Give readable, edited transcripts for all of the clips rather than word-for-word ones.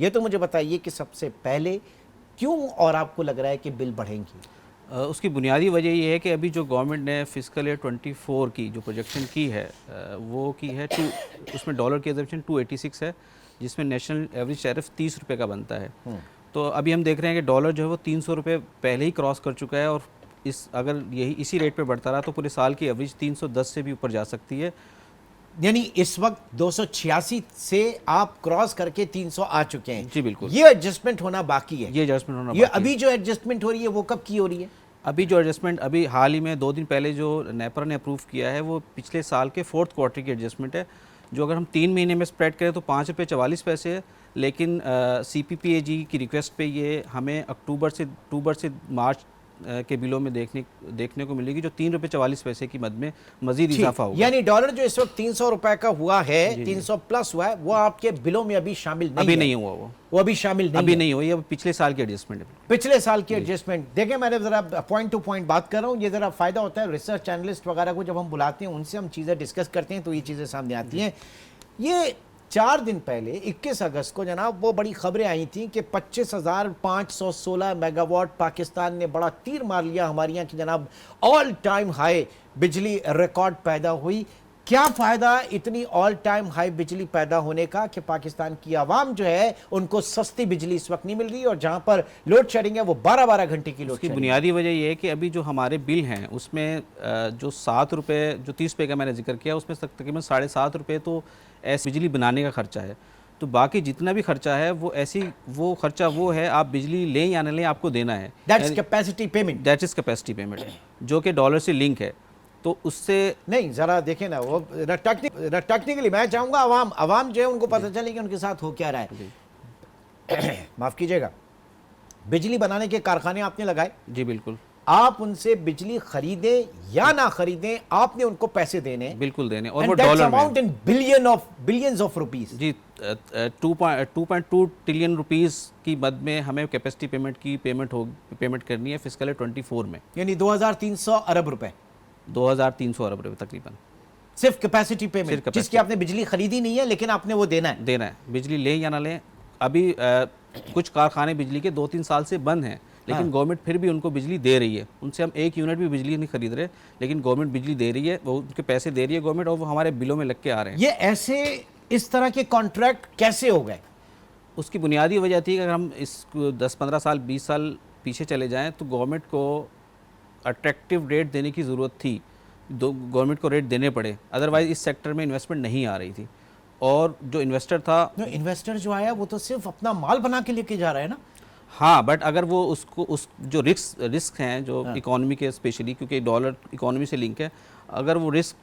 ये तो मुझे बताइए कि सबसे पहले क्यों और आपको लग रहा है कि बिल बढ़ेंगी? उसकी बुनियादी वजह ये है कि अभी जो गवर्नमेंट ने फिस्कल ईयर 24 की जो प्रोजेक्शन की है वो की है उसमें डॉलर की एग्जम्पशन 286 है, जिसमें नेशनल एवरेज टैरिफ 30 रुपये का बनता है। तो अभी हम देख रहे हैं कि डॉलर जो है वो 300 रुपये पहले ही क्रॉस कर चुका है, और अगर यही इसी रेट पे बढ़ता रहा तो पूरे साल की एवरेज 310 से भी ऊपर जा सकती है। यानी इस वक्त 286 से आप क्रॉस करके 300 आ चुके हैं। जी बिल्कुल, ये एडजस्टमेंट होना बाकी है। ये एडजस्टमेंट होना ये बाकी अभी जो एडजस्टमेंट हो रही है वो कब की हो रही है? अभी जो एडजस्टमेंट अभी हाल ही में 2 दिन पहले जो नेपरा ने अप्रूव किया है वो पिछले साल के 4th क्वार्टर की एडजस्टमेंट है, जो अगर हम 3 महीने में स्प्रेड करें तो 5 रुपये 44 पैसे है। लेकिन CPPAG की रिक्वेस्ट पे ये हमें अक्टूबर से मार्च के बिलों में देखने को मिलेगी, जो 3 रुपये 44 पैसे की मद में मजीद इजाफा होगा। यानी डॉलर जो इस वक्त 300 रुपए का हुआ है, 300 प्लस हुआ है, वो आपके बिलों में अभी शामिल नहीं अभी है। नहीं हुआ वो अभी शामिल नहीं अभी है। नहीं हुई, अब पिछले साल की एडजस्टमेंट है। पिछले साल की एडजस्टमेंट देखें, मैंने जरा पॉइंट टू पॉइंट बात कर रहा हूँ। ये जरा फायदा होता है रिसर्च एनालिस्ट वगैरह को, जब हम बुलाते हैं उनसे हम चीजें डिस्कस करते हैं तो ये चीजें सामने आती हैं। ये 4 दिन पहले 21 अगस्त को जनाब वो बड़ी खबरें आई थी कि 25,516 मेगावाट पाकिस्तान ने बड़ा तीर मार लिया हमारे यहाँ की जनाब ऑल टाइम हाई बिजली रिकॉर्ड पैदा हुई। क्या फायदा इतनी ऑल टाइम हाई बिजली पैदा होने का कि पाकिस्तान की आवाम जो है उनको सस्ती बिजली इस वक्त नहीं मिल रही, और जहां पर लोड शेडिंग है वो 12-12 घंटे की लोड उसकी शेडिंग। बुनियादी वजह यह है कि अभी जो हमारे बिल हैं उसमें जो 7 रुपये जो 30 रुपये का मैंने जिक्र किया उसमें तकरीबन 7.5 रुपये तो ऐसी बिजली बनाने का खर्चा है। तो बाकी जितना भी खर्चा है वो खर्चा वो है, आप बिजली लें या न लें आपको देना है। That's capacity payment. That is capacity payment, जो कि डॉलर से लिंक है। तो उससे नहीं, जरा देखें ना, वो टेक्निकली मैं चाहूंगा आवाम जो है उनको पता चले कि उनके साथ हो क्या रहा है। माफ कीजिएगा, बिजली बनाने के कारखाने आपने लगाए। जी बिल्कुल, आप उनसे बिजली खरीदें या ना खरीदें, आपने उनको पैसे देने, बिल्कुल देने, और वो dollar amount in billions of rupees. जी 2.2 ट्रिलियन रुपीस की मद में हमें कैपेसिटी पेमेंट करनी है फिस्कल ईयर 24 में, यानी 2300 अरब रुपए, 2300 अरब रुपए तकरीबन, सिर्फ कैपेसिटी पेमेंट, जिसकी आपने बिजली खरीदी नहीं है लेकिन आपने वो देना है। बिजली लें या ना लें। अभी कुछ कारखाने बिजली के 2-3 साल से बंद हैं, लेकिन गवर्नमेंट फिर भी उनको बिजली दे रही है। उनसे हम 1 यूनिट भी बिजली नहीं खरीद रहे, लेकिन गवर्नमेंट बिजली दे रही है, वो उनके पैसे दे रही है गवर्नमेंट, और वो हमारे बिलों में लग के आ रहे हैं। ये ऐसे इस तरह के कॉन्ट्रैक्ट कैसे हो गए? उसकी बुनियादी वजह थी कि अगर हम इस 10-15 साल 20 साल पीछे चले जाएँ तो गवर्नमेंट को अट्रैक्टिव रेट देने की ज़रूरत थी, गवर्नमेंट को रेट देने पड़े, अदरवाइज़ इस सेक्टर में इन्वेस्टमेंट नहीं आ रही थी। और जो इन्वेस्टर था, इन्वेस्टर जो आया वो तो सिर्फ अपना माल बना के लेके जा रहा है ना। हाँ, बट अगर वो उस जो रिस्क हैं जो इकोनॉमी के, स्पेशली क्योंकि डॉलर इकोनॉमी से लिंक है, अगर वो रिस्क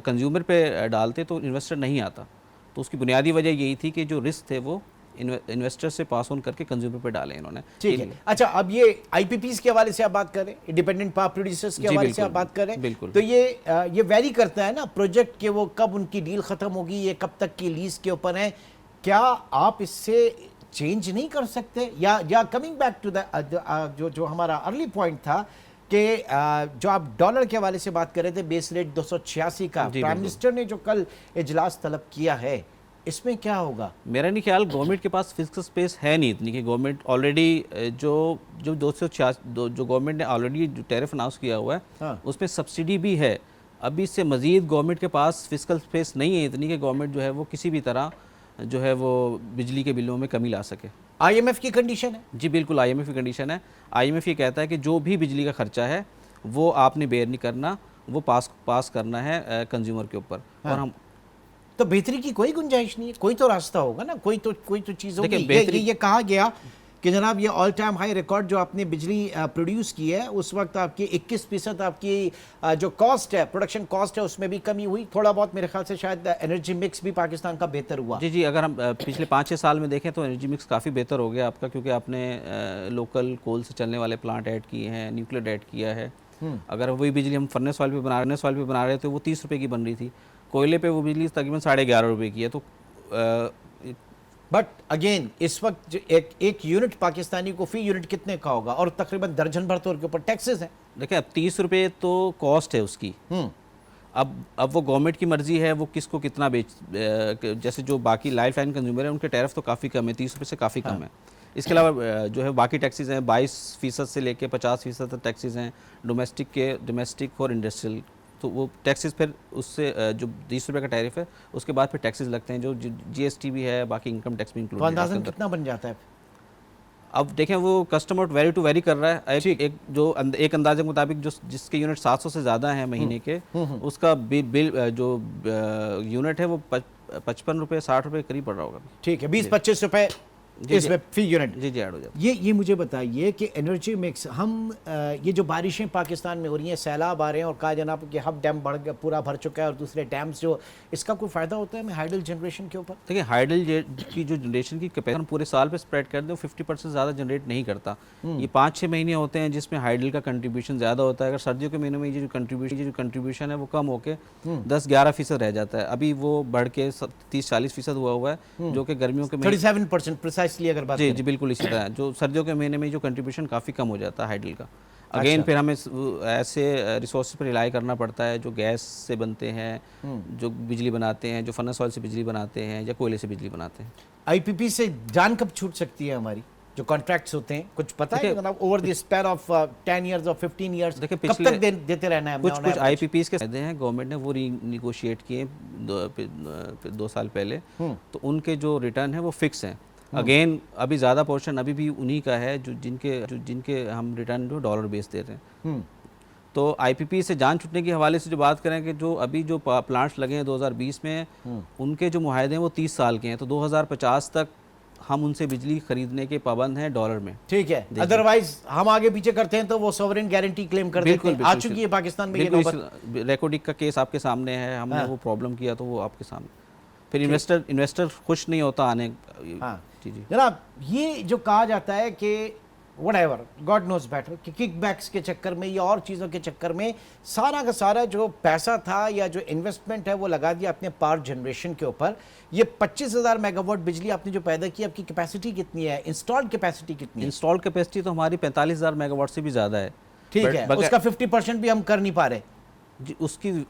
कंज्यूमर पे डालते तो इन्वेस्टर नहीं आता। तो उसकी बुनियादी वजह यही थी कि जो रिस्क थे वो इन्वेस्टर से पास ऑन करके कंज्यूमर पे डालें इन्होंने। ठीक है, अच्छा, अब ये IPPs के हवाले से आप बात करें, इंडिपेंडेंट पावर प्रोड्यूसर्स के हवाले से आप बात करें, बिल्कुल, तो ये वेरी करता है ना प्रोजेक्ट के, वो कब उनकी डील खत्म होगी, ये कब तक की लीज के ऊपर है। क्या आप इससे चेंज नहीं कर सकते? या कमिंग बैक टू द जो हमारा अर्ली पॉइंट था कि जो आप डॉलर के हवाले से बात कर रहे थे, बेस रेट 286 का, प्राइम मिनिस्टर ने जो कल इजलास तलब किया है, इसमें क्या होगा? मेरा नहीं ख्याल गवर्नमेंट के पास फिजिकल स्पेस है नहीं इतनी कि गवर्नमेंट ऑलरेडी जो 286 जो गवर्नमेंट ने ऑलरेडी जो टैरिफ अनाउंस किया हुआ है, हाँ, उसमें सब्सिडी भी है। अभी इससे मज़ीद गवर्नमेंट के पास फिजिकल स्पेस नहीं है इतनी कि गवर्नमेंट जो है वो किसी भी तरह जो है वो बिजली के बिलों में कमी ला सके। IMF की कंडीशन है? जी बिल्कुल, IMF की कंडीशन है। IMF ये कहता है कि जो भी बिजली का खर्चा है वो आपने बेयर नहीं करना, वो पास करना है कंज्यूमर के ऊपर। हाँ। और हम तो बेहतरी की कोई गुंजाइश नहीं है, कोई तो रास्ता होगा ना, कोई तो चीज़ होगी। ये कहा गया कि जनाब ये ऑल टाइम हाई रिकॉर्ड जो आपने बिजली प्रोड्यूस की है, उस वक्त आपकी 21% आपकी जो कॉस्ट है, प्रोडक्शन कॉस्ट है, उसमें भी कमी हुई थोड़ा बहुत। मेरे ख्याल से शायद एनर्जी मिक्स भी पाकिस्तान का बेहतर हुआ। जी, अगर हम पिछले 5-6 साल में देखें तो एनर्जी मिक्स काफ़ी बेहतर हो गया आपका, क्योंकि आपने लोकल कोल से चलने वाले प्लांट ऐड किए हैं, न्यूक्लियर ऐड किया है। अगर वही बिजली हम फर्नेस ऑयल पे बना रहे थे, वो 30 रुपये की बन रही थी, कोयले पे वो बिजली तकरीबन 11.5 रुपये की है। तो बट अगेन इस वक्त एक यूनिट पाकिस्तानी को फी यूनिट कितने का होगा, और तकरीबन दर्जन भर तो के ऊपर टैक्सेस हैं। देखिए, अब 30 रुपये तो कॉस्ट है उसकी। अब वो गवर्नमेंट की मर्जी है वो किसको कितना जैसे जो बाकी लाइफ लाइन कंज्यूमर है उनके टैरिफ तो काफ़ी कम है, 30 रुपये से काफ़ी कम है। इसके अलावा जो है बाकी टैक्सेस हैं 22% से लेके 50% तक टैक्सेस हैं डोमेस्टिक और इंडस्ट्रियल। तो वो टैक्सेस फिर उससे जो 20 रुपये का टैरिफ है उसके बाद फिर टैक्सेस लगते हैं जो GST भी है, बाकी इनकम टैक्स भी इंक्लूड तो अंदाज़न कितना बन जाता है? अब देखें वो कस्टमर वेरी टू वेरी कर रहा है। एक अंदाजे के मुताबिक जो जिसके यूनिट 700 से ज़्यादा हैं महीने के, उसका बिल जो यूनिट है वो 55 रुपये 60 रुपये करीब पड़ रहा होगा। ठीक है, 20-25 रुपए इसमें फी यूनिट जी ऐड हो जाता है। ये मुझे बताइए कि एनर्जी मिक्स हम ये जो बारिशें पाकिस्तान में हो रही हैं, सैलाब आ रहे हैं और कहा जनाब कि हब डैम बढ़ गया, पूरा भर चुका है और दूसरे डैम्स जो, इसका कोई फ़ायदा होता है हमें हाइडल जनरेशन के ऊपर? देखिए हाइडल की जो जनरेशन की कैपेसिटी हम पूरे साल पे स्प्रेड कर दें, 50% से ज़्यादा जनरेट नहीं करता। ये 5-6 महीने होते हैं जिसमें हाइडल का कंट्रीब्यूशन ज़्यादा होता है। अगर सर्दियों के महीनों में ये जो कंट्रीब्यूशन है वो कम होकर 10-11% रह जाता है। अभी वो बढ़ के 30-40% हुआ है जो कि गर्मियों के 37% प्रिसाइसली अगर बात जी बिल्कुल इसी तरह जो सर्दियों के महीने में जो कंट्रीब्यूशन काफ़ी कम हो जाता है हाइडल का। अगेन फिर हमें ऐसे रिसोर्स पर रिलाई करना पड़ता है जो गैस से बनते हैं, जो बिजली बनाते हैं, जो फर्नेस ऑयल से बिजली बनाते हैं या कोयले से बिजली बनाते हैं। IPP से जान कब छूट सकती है हमारी? जो कॉन्ट्रैक्ट्स होते हैं कुछ पता है मतलब over the span of 10 years और 15 इयर्स देखिए कब तक देते रहना है? कुछ IPPs के फायदे हैं, गवर्नमेंट ने वो रीनिगोशिएट किए 2 साल पहले, तो उनके जो रिटर्न है वो फिक्स हैं। अगेन अभी ज़्यादा पोर्शन अभी भी उन्हीं का है जो जिनके हम रिटर्न जो डॉलर बेस दे रहे हैं। तो IPP से जान छूटने के हवाले से जो बात करें कि जो अभी जो प्लांट्स लगे हैं 2020 में, उनके जो मुआहदे हैं वो 30 साल के हैं, तो 2050 तक हम उनसे बिजली खरीदने के पाबंद हैं डॉलर में। ठीक है, अदरवाइज हम आगे पीछे करते हैं तो वो सॉवरेन गारंटी क्लेम कर देते हैं। आ चुकी है पाकिस्तान में ये नौबत। रेकोडिक का केस आपके सामने है, हमने वो प्रॉब्लम किया तो वो आपके सामने। फिर इन्वेस्टर खुश नहीं होता आने। जी जनाब, ये जो कहा जाता है कि व्हाटएवर गॉड नोज बेटर कि किकबैक्स के चक्कर में या और चीज़ों के चक्कर में सारा का सारा जो पैसा था या जो इन्वेस्टमेंट है वो लगा दिया अपने पावर जनरेशन के ऊपर। ये 25,000 मेगावाट बिजली आपने जो पैदा की, आपकी कैपेसिटी कितनी है? इंस्टॉल्ड कैपेसिटी कितनी है? इंस्टॉल्ड कैपेसिटी तो हमारी 45,000 मेगावाट से भी ज़्यादा है। ठीक है, उसका 50% भी हम कर नहीं पा रहे। जी,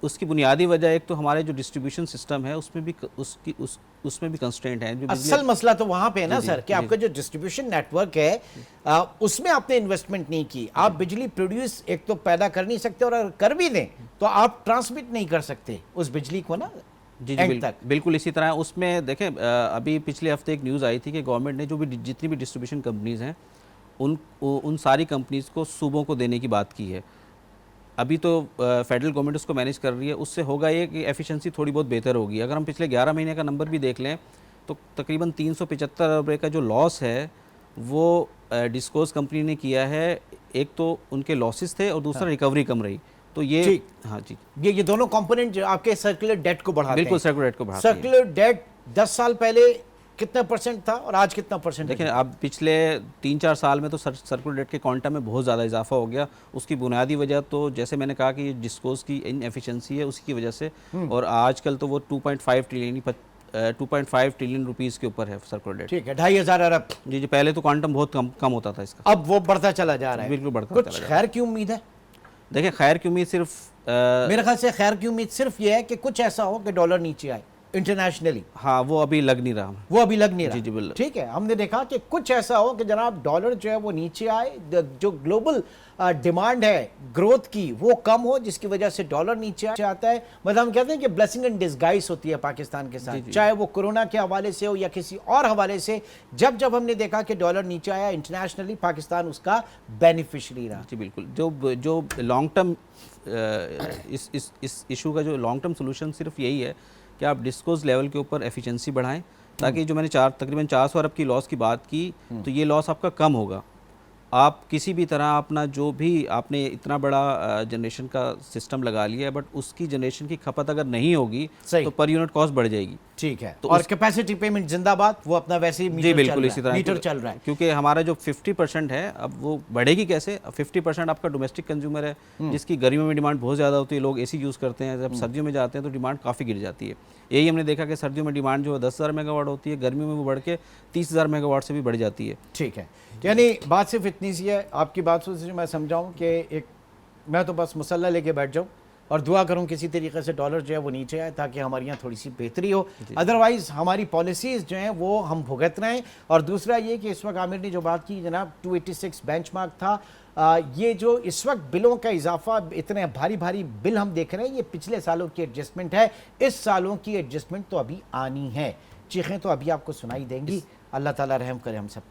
उसकी बुनियादी वजह एक तो हमारे जो डिस्ट्रीब्यूशन सिस्टम है उसमें भी कंस्ट्रेंट है। असल मसला तो वहाँ पे है ना सर कि आपका जो डिस्ट्रीब्यूशन नेटवर्क है उसमें आपने इन्वेस्टमेंट नहीं की। आप बिजली प्रोड्यूस एक तो पैदा कर नहीं सकते और अगर कर भी दें तो आप ट्रांसमिट नहीं कर सकते उस बिजली को ना। जी बिल्कुल इसी तरह उसमें देखें अभी पिछले हफ्ते एक न्यूज़ आई थी कि गवर्नमेंट ने जो भी जितनी भी डिस्ट्रीब्यूशन कंपनीज़ हैं उन सारी कंपनीज़ को सूबों को देने की बात की है। अभी तो फेडरल गवर्नमेंट उसको मैनेज कर रही है, उससे होगा ये कि एफिशिएंसी थोड़ी बहुत बेहतर होगी। अगर हम पिछले 11 महीने का नंबर भी देख लें तो तकरीबन 375 रुपये का जो लॉस है वो डिस्कोस कंपनी ने किया है। एक तो उनके लॉसेस थे और दूसरा रिकवरी कम रही। तो ये हाँ जी, ये दोनों कंपोनेंट जो आपके सर्कुलर डेट को बढ़ाते हैं। बिल्कुल सर्कुलर डेट को बढ़ाते हैं। सर्कुलर डेट 10 साल पहले कितना परसेंट था और आज कितना परसेंट? देखिए अब पिछले 3-4 साल में तो सर्कुलर डेट के क्वांटम में बहुत ज़्यादा इजाफा हो गया। उसकी बुनियादी वजह तो जैसे मैंने कहा कि डिस्कोस की इनएफिशिएंसी है उसकी वजह से, और आजकल तो वो 2.5 ट्रिलियन रुपीज़ के ऊपर है सर्कुलर डेट। ठीक है, 2,500 अरब। जी पहले तो क्वांटम बहुत कम होता था इसका, अब वो बढ़ता चला जा रहा है। बिल्कुल बढ़ता चला जा रहा है। खैर की उम्मीद है? देखिए खैर की उम्मीद सिर्फ मेरे ख्याल से खैर की उम्मीद सिर्फ ये है कि कुछ ऐसा हो कि डॉलर नीचे आए इंटरनेशनली। हाँ वो अभी लग नहीं रहा। वो अभी लग नहीं रहा। जी बिल्कुल। ठीक है, हमने देखा कि कुछ ऐसा हो कि जनाब डॉलर जो है वो नीचे आए, जो ग्लोबल डिमांड है ग्रोथ की वो कम हो जिसकी वजह से डॉलर नीचे आता है। मतलब हम कहते हैं कि ब्लेसिंग इन डिस्गाइज होती है पाकिस्तान के साथ, चाहे वो कोरोना के हवाले से हो या किसी और हवाले से। जब हमने देखा कि डॉलर नीचे आया इंटरनेशनली, पाकिस्तान उसका बेनिफिशरी रहा। जी बिल्कुल। जो लॉन्ग टर्म इस इशू का जो लॉन्ग टर्म सोल्यूशन सिर्फ यही है कि आप डिस्कोज लेवल के ऊपर एफिशिएंसी बढ़ाएं, ताकि जो मैंने तकरीबन 400 अरब की लॉस की बात की तो ये लॉस आपका कम होगा। आप किसी भी तरह अपना जो भी आपने इतना बड़ा जनरेशन का सिस्टम लगा लिया है, बट उसकी जनरेशन की खपत अगर नहीं होगी तो पर यूनिट कॉस्ट बढ़ जाएगी। ठीक है, तो और कैपेसिटी पेमेंट जिंदाबाद, वो अपना वैसे ही जी बिल्कुल इसी तरह मीटर चल रहा है। क्योंकि हमारा जो 50% है अब वो बढ़ेगी कैसे? 50% आपका डोमेस्टिक कंज्यूमर है जिसकी गर्मियों में डिमांड बहुत ज़्यादा होती है, लोग AC यूज़ करते हैं। जब सर्दियों में जाते हैं तो डिमांड काफ़ी गिर जाती है। यही हमने देखा कि सर्दियों में डिमांड जो है 10,000 मेगावाट होती है, गर्मियों में वो बढ़ के 30,000 मेगावाट से भी बढ़ जाती है। ठीक है, यानी बात सिर्फ इतनी सी है। आपकी बात से मैं समझाऊँ कि एक मैं तो बस मुसल्ला लेके बैठ जाऊँ और दुआ करूं किसी तरीके से डॉलर जो है वो नीचे आए ताकि हमारे यहाँ थोड़ी सी बेहतरी हो। अदरवाइज हमारी पॉलिसीज़ जो हैं वो हम भुगत रहे हैं। और दूसरा ये कि इस वक्त आमिर ने जो बात की जनाब 286 बेंचमार्क था, ये जो इस वक्त बिलों का इजाफा, इतने भारी भारी बिल हम देख रहे हैं, ये पिछले सालों की एडजस्टमेंट है। इस सालों की एडजस्टमेंट तो अभी आनी है। चीखें तो अभी आपको सुनाई देंगी। अल्लाह ताला रहम करे हम सब।